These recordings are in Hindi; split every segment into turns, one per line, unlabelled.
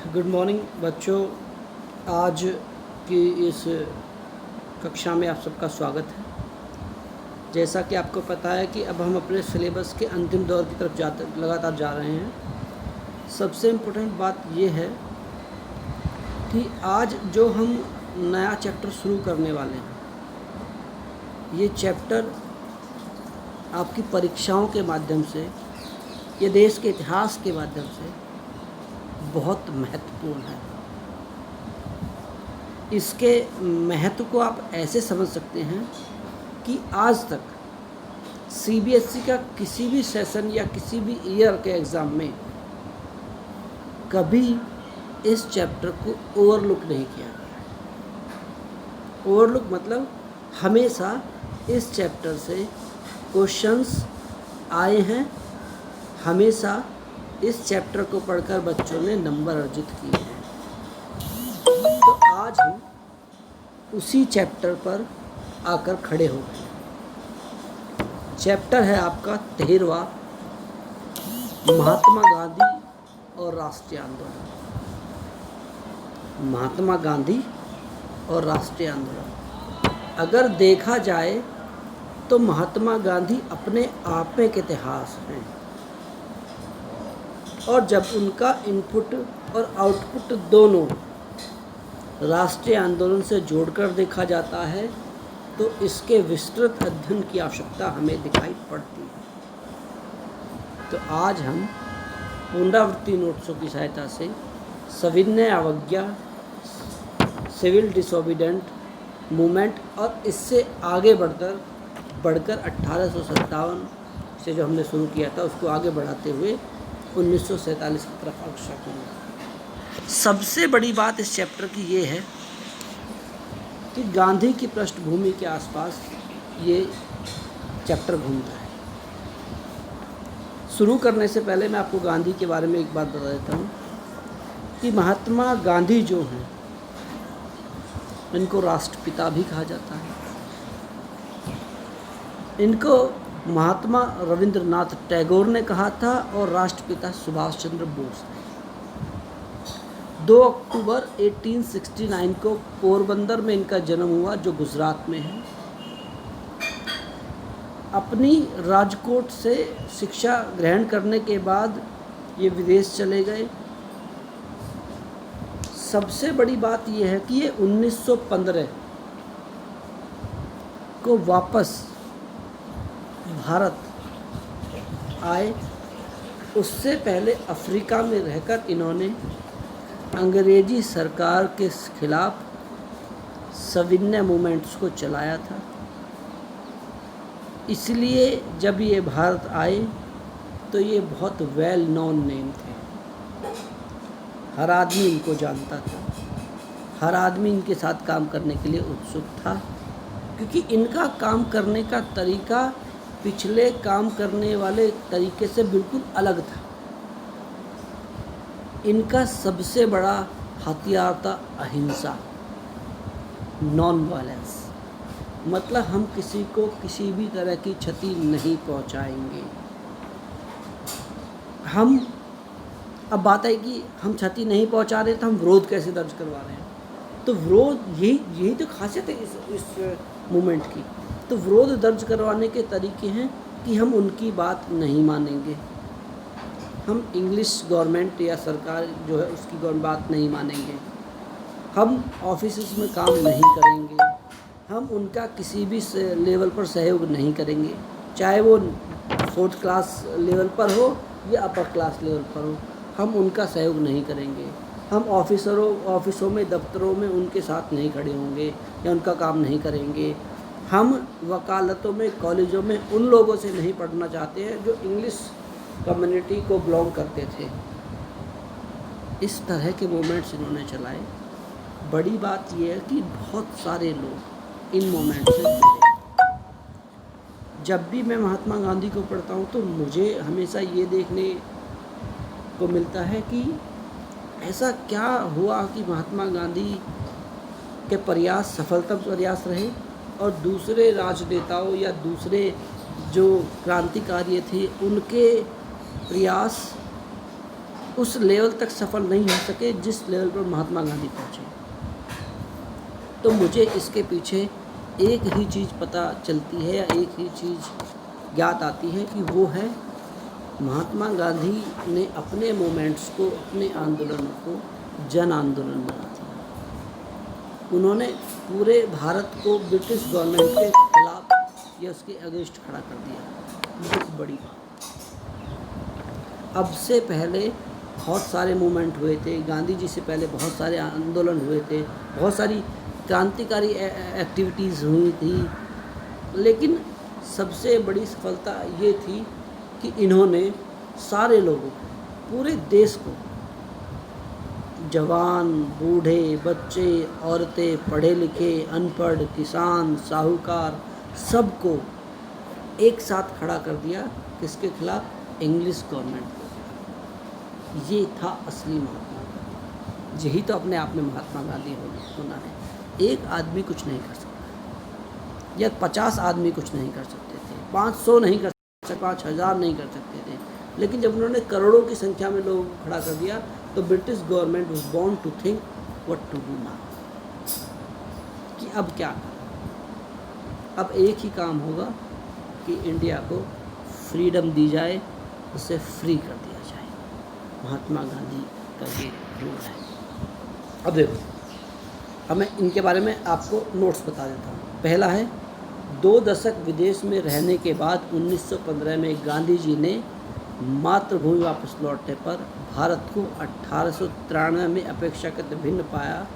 गुड मॉर्निंग बच्चों। आज की इस कक्षा में आप सबका स्वागत है। जैसा कि आपको पता है कि अब हम अपने सिलेबस के अंतिम दौर की तरफ लगातार जा रहे हैं। सबसे इम्पोर्टेंट बात ये है कि आज जो हम नया चैप्टर शुरू करने वाले हैं, ये चैप्टर आपकी परीक्षाओं के माध्यम से या देश के इतिहास के माध्यम से बहुत महत्वपूर्ण है। इसके महत्व को आप ऐसे समझ सकते हैं कि आज तक सीबीएसई का किसी भी सेशन या किसी भी ईयर के एग्ज़ाम में कभी इस चैप्टर को ओवरलुक नहीं किया गया। ओवरलुक मतलब हमेशा इस चैप्टर से क्वेश्चंस आए हैं, हमेशा इस चैप्टर को पढ़कर बच्चों ने नंबर अर्जित किए हैं। तो आज हम उसी चैप्टर पर आकर खड़े हो गए। चैप्टर है आपका 13वां, महात्मा गांधी और राष्ट्रीय आंदोलन। महात्मा गांधी और राष्ट्रीय आंदोलन अगर देखा जाए तो महात्मा गांधी अपने आप में एक इतिहास हैं, और जब उनका इनपुट और आउटपुट दोनों राष्ट्रीय आंदोलन से जोड़कर देखा जाता है तो इसके विस्तृत अध्ययन की आवश्यकता हमें दिखाई पड़ती है। तो आज हम पुनरावृत्ति नोट्सों की सहायता से सविनय अवज्ञा, सिविल डिसोबीडेंट मूवमेंट और इससे आगे बढ़कर 1857 से जो हमने शुरू किया था उसको आगे बढ़ाते हुए 1947 की तरफ अग्रसर करूँगा। सबसे बड़ी बात इस चैप्टर की ये है कि गांधी की पृष्ठभूमि के आसपास ये चैप्टर घूमता है। शुरू करने से पहले मैं आपको गांधी के बारे में एक बात बता देता हूँ कि महात्मा गांधी जो हैं इनको राष्ट्रपिता भी कहा जाता है। इनको महात्मा रविंद्रनाथ टैगोर ने कहा था और राष्ट्रपिता सुभाष चंद्र बोस ने। 2 अक्टूबर 1869 को पोरबंदर में इनका जन्म हुआ, जो गुजरात में है। अपनी राजकोट से शिक्षा ग्रहण करने के बाद ये विदेश चले गए। सबसे बड़ी बात यह है कि ये 1915 को वापस भारत आए। उससे पहले अफ्रीका में रहकर इन्होंने अंग्रेजी सरकार के खिलाफ सविनय मूवमेंट्स को चलाया था। इसलिए जब ये भारत आए तो ये बहुत वेल नोन नेम थे। हर आदमी इनको जानता था, हर आदमी इनके साथ काम करने के लिए उत्सुक था, क्योंकि इनका काम करने का तरीका पिछले काम करने वाले तरीके से बिल्कुल अलग था। इनका सबसे बड़ा हथियार था अहिंसा, नॉन वायलेंस। मतलब हम किसी को किसी भी तरह की क्षति नहीं पहुंचाएंगे। हम अब बात है कि हम क्षति नहीं पहुंचा रहे तो हम विरोध कैसे दर्ज करवा रहे हैं। तो विरोध यही तो खासियत है इस मूवमेंट की। तो विरोध दर्ज करवाने के तरीके हैं कि हम उनकी बात नहीं मानेंगे, हम इंग्लिश गवर्नमेंट या सरकार जो है उसकी बात नहीं मानेंगे, हम ऑफिस में काम नहीं करेंगे, हम उनका किसी भी लेवल पर सहयोग नहीं करेंगे, चाहे वो 4th क्लास लेवल पर हो या अपर क्लास लेवल पर हो, हम उनका सहयोग नहीं करेंगे। हम ऑफिसों में, दफ्तरों में उनके साथ नहीं खड़े होंगे या उनका काम नहीं करेंगे। हम वकालतों में, कॉलेजों में उन लोगों से नहीं पढ़ना चाहते हैं जो इंग्लिश कम्युनिटी को बिलोंग करते थे। इस तरह के मूवमेंट्स इन्होंने चलाए। बड़ी बात यह है कि बहुत सारे लोग इन मूवमेंट से जुड़े। जब भी मैं महात्मा गांधी को पढ़ता हूँ तो मुझे हमेशा ये देखने को मिलता है कि ऐसा क्या हुआ कि महात्मा गांधी के प्रयास सफलतम प्रयास रहे और दूसरे राजनेताओं या दूसरे जो क्रांतिकारी थे उनके प्रयास उस लेवल तक सफल नहीं हो सके जिस लेवल पर महात्मा गांधी पहुँचे। तो मुझे इसके पीछे एक ही चीज़ पता चलती है या एक ही चीज़ ज्ञात आती है कि वो है महात्मा गांधी ने अपने मोमेंट्स को, अपने आंदोलन को जन आंदोलन बना दिया। उन्होंने पूरे भारत को ब्रिटिश गवर्नमेंट के खिलाफ या उसके अगेंस्ट खड़ा कर दिया। बहुत बड़ी बात। अब से पहले बहुत सारे मूवमेंट हुए थे, गांधी जी से पहले बहुत सारे आंदोलन हुए थे, बहुत सारी क्रांतिकारी एक्टिविटीज़ हुई थी, लेकिन सबसे बड़ी सफलता ये थी कि इन्होंने सारे लोगों को, पूरे देश को, जवान, बूढ़े, बच्चे, औरतें, पढ़े लिखे, अनपढ़, किसान, साहूकार, सबको एक साथ खड़ा कर दिया। किसके खिलाफ? इंग्लिश गवर्नमेंट को। ये था असली महात्मा गांधी। यही तो अपने आप में महात्मा गांधी होना है। एक आदमी कुछ नहीं कर सकता, या 50 आदमी कुछ नहीं कर सकते थे, 500 नहीं कर सकते, 5000 नहीं कर सकते थे, लेकिन जब उन्होंने करोड़ों की संख्या में लोगों को खड़ा कर दिया तो British government was born to think what to do now, कि अब क्या करें। अब एक ही काम होगा कि इंडिया को फ्रीडम दी जाए, उसे फ्री कर दिया जाए। महात्मा गांधी का ये रूल है। अब देखो, अब मैं इनके बारे में आपको नोट्स बता देता हूँ। पहला है, 2 दशक विदेश में रहने के बाद 1915 में गांधी जी ने मातृभूमि वापस लौटने पर भारत को 1893 में अपेक्षाकृत भिन्न पाया।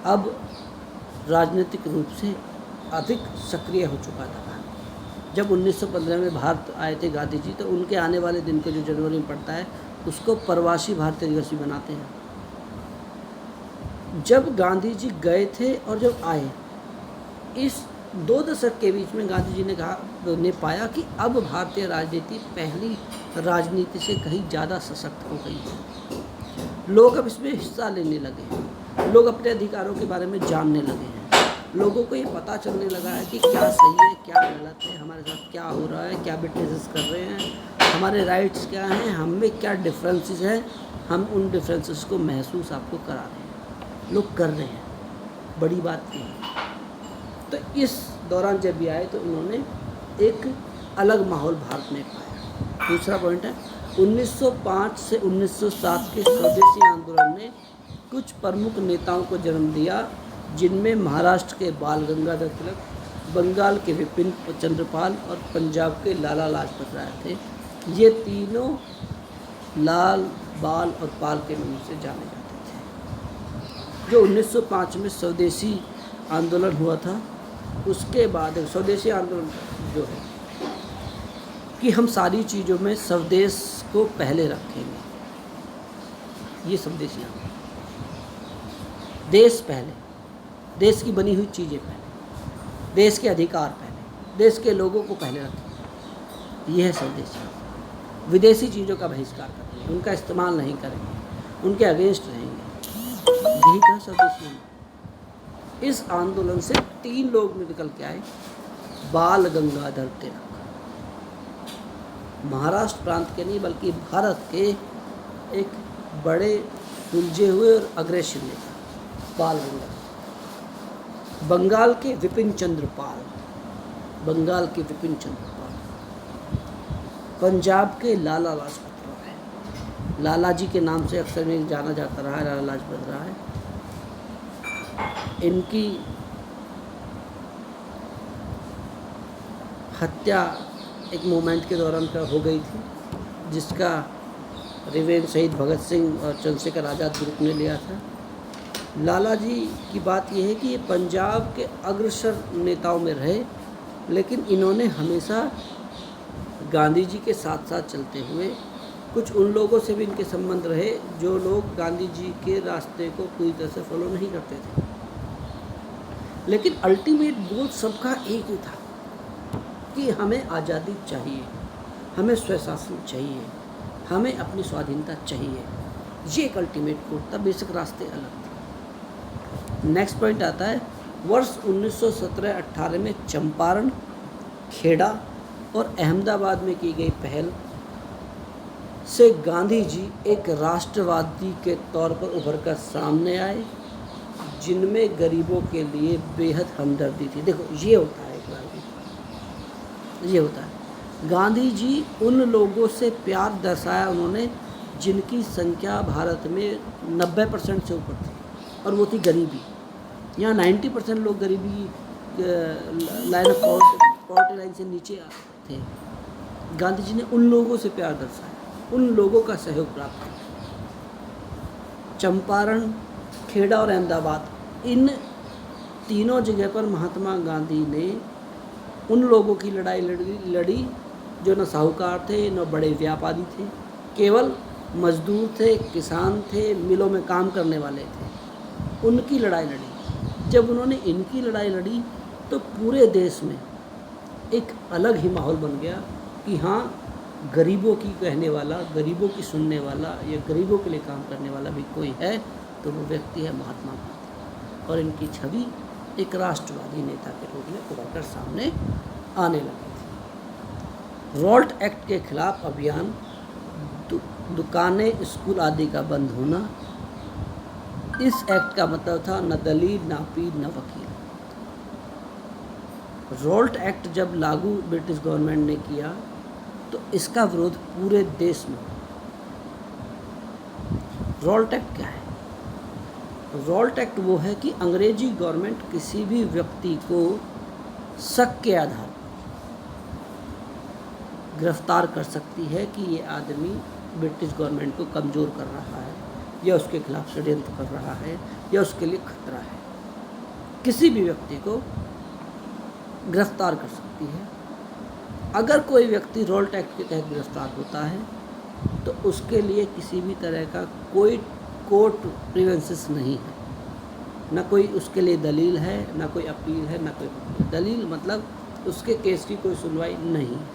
अब राजनीतिक रूप से अधिक सक्रिय हो चुका था। जब 1915 में भारत आए थे गांधी जी, तो उनके आने वाले दिन को जो जनवरी में पड़ता है उसको प्रवासी भारतीय दिवस भी बनाते हैं। जब गांधी जी गए थे और जब आए, इस 2 दशक के बीच में गांधी जी ने पाया कि अब भारतीय राजनीति पहली राजनीति से कहीं ज़्यादा सशक्त हो गई है। लोग अब इसमें हिस्सा लेने लगे हैं, लोग अपने अधिकारों के बारे में जानने लगे हैं, लोगों को ये पता चलने लगा है कि क्या सही है, क्या गलत है, हमारे साथ क्या हो रहा है, क्या ब्रिटिश कर रहे हैं, हमारे राइट्स क्या हैं, हम में क्या डिफरेंसेस हैं। हम उन डिफरेंसेस को महसूस आपको करा रहे हैं, लोग कर रहे हैं। बड़ी बात ये है। तो इस दौरान जब भी आए तो उन्होंने एक अलग माहौल भारत में पाया। दूसरा पॉइंट है, 1905 से 1907 के स्वदेशी आंदोलन ने कुछ प्रमुख नेताओं को जन्म दिया, जिनमें महाराष्ट्र के बाल गंगाधर तिलक, बंगाल के विपिन चंद्र पाल और पंजाब के लाला लाजपत राय थे। ये तीनों लाल, बाल और पाल के नाम से जाने जाते थे। जो 1905 में स्वदेशी आंदोलन हुआ था, उसके बाद स्वदेशी आंदोलन जो है कि हम सारी चीज़ों में स्वदेश को पहले रखेंगे, ये स्वदेशी आंदोलन। देश पहले, देश की बनी हुई चीज़ें पहले, देश के अधिकार पहले, देश के लोगों को पहले रखें, यह है स्वदेशी। विदेशी चीज़ों का बहिष्कार करेंगे, उनका इस्तेमाल नहीं करेंगे, उनके अगेंस्ट रहेंगे, यही था स्वदेशी। इस आंदोलन से 3 लोग निकल के आए। बाल गंगाधर तिलक, महाराष्ट्र प्रांत के नहीं बल्कि भारत के एक बड़े सुलझे हुए और अग्रेसिव नेता बाल गंगाधर। बंगाल के विपिन चंद्र पाल, बंगाल के विपिन चंद्र पाल। पंजाब के लाला लाजपत राय, लाला जी के नाम से अक्सर में जाना जाता रहा है, लाला लाजपत राय। इनकी हत्या एक मूवमेंट के दौरान हो गई थी, जिसका रिवेंज शहीद भगत सिंह और चंद्रशेखर आज़ाद ग्रुप ने लिया था। लाला जी की बात यह है कि ये पंजाब के अग्रसर नेताओं में रहे, लेकिन इन्होंने हमेशा गांधी जी के साथ साथ चलते हुए कुछ उन लोगों से भी इनके संबंध रहे जो लोग गांधी जी के रास्ते को पूरी तरह से फॉलो नहीं करते थे। लेकिन अल्टीमेट गोल सबका एक ही था कि हमें आज़ादी चाहिए, हमें स्वशासन चाहिए, हमें अपनी स्वाधीनता चाहिए। ये एक अल्टीमेट गोल था, बेसिक रास्ते अलग थे। नेक्स्ट पॉइंट आता है, वर्ष 1917-18 में चंपारण, खेड़ा और अहमदाबाद में की गई पहल से गांधी जी एक राष्ट्रवादी के तौर पर उभर कर सामने आए, जिनमें गरीबों के लिए बेहद हमदर्दी थी। देखो ये होता है, एक बार ये होता है, गांधी जी उन लोगों से प्यार दर्शाया उन्होंने जिनकी संख्या भारत में 90% से ऊपर थी, और वो थी गरीबी। यहाँ 90% लोग गरीबी लाइन ऑफ पॉवर्टी लाइन से नीचे थे। गांधी जी ने उन लोगों से प्यार दर्शाया, उन लोगों का सहयोग प्राप्त किया। चंपारण, खेड़ा और अहमदाबाद, इन तीनों जगह पर महात्मा गांधी ने उन लोगों की लड़ाई लड़ी जो न साहूकार थे न बड़े व्यापारी थे, केवल मजदूर थे, किसान थे, मिलों में काम करने वाले थे। उनकी लड़ाई लड़ी। जब उन्होंने इनकी लड़ाई लड़ी तो पूरे देश में एक अलग ही माहौल बन गया कि हाँ, गरीबों की कहने वाला, गरीबों की सुनने वाला या गरीबों के लिए काम करने वाला भी कोई है तो वो व्यक्ति है महात्मा गांधी। और इनकी छवि एक राष्ट्रवादी नेता के रूप में उभर कर सामने आने लगी थी। रॉल्ट एक्ट के खिलाफ अभियान, दुकानें, स्कूल आदि का बंद होना, इस एक्ट का मतलब था न दलील, न पीर, न वकील। रॉल्ट एक्ट जब लागू ब्रिटिश गवर्नमेंट ने किया तो इसका विरोध पूरे देश में। रॉल्ट एक्ट क्या है? रॉल्ट एक्ट वो है कि अंग्रेजी गवर्नमेंट किसी भी व्यक्ति को शक के आधार पर गिरफ्तार कर सकती है कि ये आदमी ब्रिटिश गवर्नमेंट को कमज़ोर कर रहा है या उसके खिलाफ षड्यंत्र कर रहा है या उसके लिए खतरा है। किसी भी व्यक्ति को गिरफ्तार कर सकती है। अगर कोई व्यक्ति रॉल्ट एक्ट के तहत गिरफ्तार होता है तो उसके लिए किसी भी तरह का कोई कोर्ट प्रिवेंसेस नहीं है, ना कोई उसके लिए दलील है, ना कोई अपील है, ना कोई दलील, मतलब उसके केस की कोई सुनवाई नहीं है।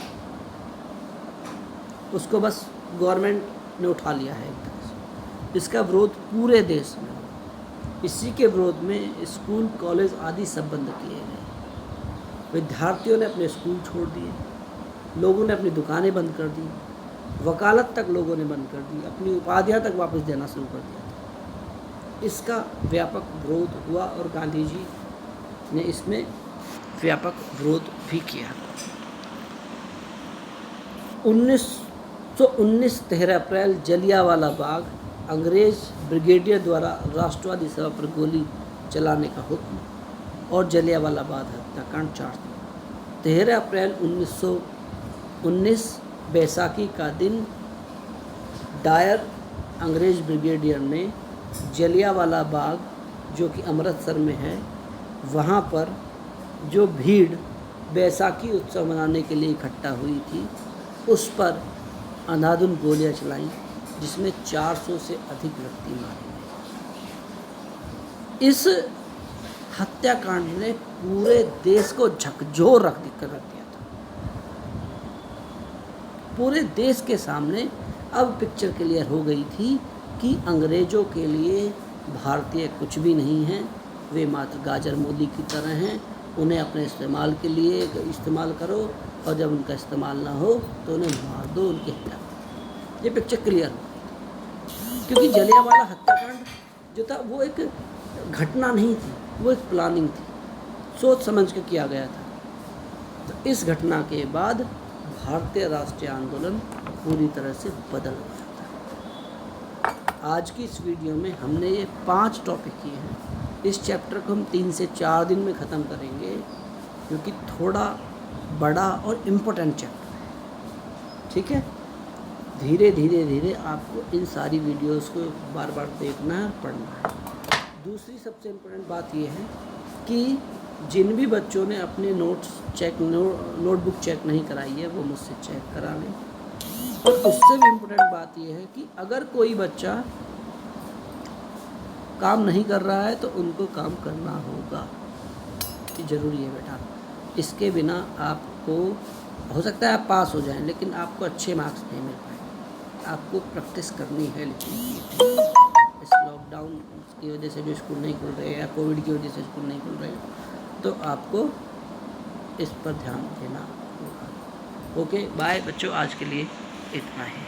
उसको बस गवर्नमेंट ने उठा लिया है एक तरह से। इसका विरोध पूरे देश में, इसी के विरोध में स्कूल, कॉलेज आदि सब बंद किए गए। विद्यार्थियों ने अपने स्कूल छोड़ दिए, लोगों ने अपनी दुकानें बंद कर दी, वकालत तक लोगों ने बंद कर दी, अपनी उपाधियां तक वापस देना शुरू कर दिया था। इसका व्यापक विरोध हुआ और गांधी जी ने इसमें व्यापक विरोध भी किया। 1919 13 अप्रैल, जलियांवाला बाग, अंग्रेज ब्रिगेडियर द्वारा राष्ट्रवादी सभा पर गोली चलाने का हुक्म और जलियांवाला बाग हत्याकांड 4 दिन। 13 अप्रैल 1919 बैसाखी का दिन डायर अंग्रेज ब्रिगेडियर ने जलियांवाला बाग, जो कि अमृतसर में है, वहाँ पर जो भीड़ बैसाखी उत्सव मनाने के लिए इकट्ठा हुई थी उस पर अंधाधुंध गोलियां चलाईं, जिसमें 400 से अधिक व्यक्ति मारे गए। इस हत्याकांड ने पूरे देश को झकझोर रख दिया था। पूरे देश के सामने अब पिक्चर क्लियर हो गई थी कि अंग्रेजों के लिए भारतीय कुछ भी नहीं है, वे मात्र गाजर मूली की तरह हैं। उन्हें अपने इस्तेमाल के लिए इस्तेमाल करो और जब उनका इस्तेमाल ना हो तो उन्हें मार दो, उनकी हत्या करो। ये पिक्चर क्लियर हो गई, क्योंकि जलियांवाला हत्याकांड जो था वो एक घटना नहीं थी, वो एक प्लानिंग थी, सोच समझ के किया गया था। तो इस घटना के बाद भारतीय राष्ट्रीय आंदोलन पूरी तरह से बदल गया था। आज की इस वीडियो में हमने ये 5 टॉपिक किए हैं। इस चैप्टर को हम 3 से 4 दिन में ख़त्म करेंगे, क्योंकि थोड़ा बड़ा और इम्पोर्टेंट चैप्टर है। ठीक है, धीरे धीरे आपको इन सारी वीडियोस को बार बार देखना है, पढ़ना है। दूसरी सबसे इम्पोर्टेंट बात यह है कि जिन भी बच्चों ने अपने नोटबुक चेक नहीं कराई है वो मुझसे चेक करा लें। और उससे भी इम्पोर्टेंट बात यह है कि अगर कोई बच्चा काम नहीं कर रहा है तो उनको काम करना होगा, ये ज़रूरी है बेटा। इसके बिना आपको हो सकता है आप पास हो जाएं, लेकिन आपको अच्छे मार्क्स नहीं मिल पाएंगे। आपको प्रैक्टिस करनी है। लेकिन इस लॉकडाउन की वजह से जो स्कूल नहीं खुल रहे या कोविड की वजह से स्कूल नहीं खुल रहे, तो आपको इस पर ध्यान देना होगा। ओके, बाय बच्चों, आज के लिए इतना ही।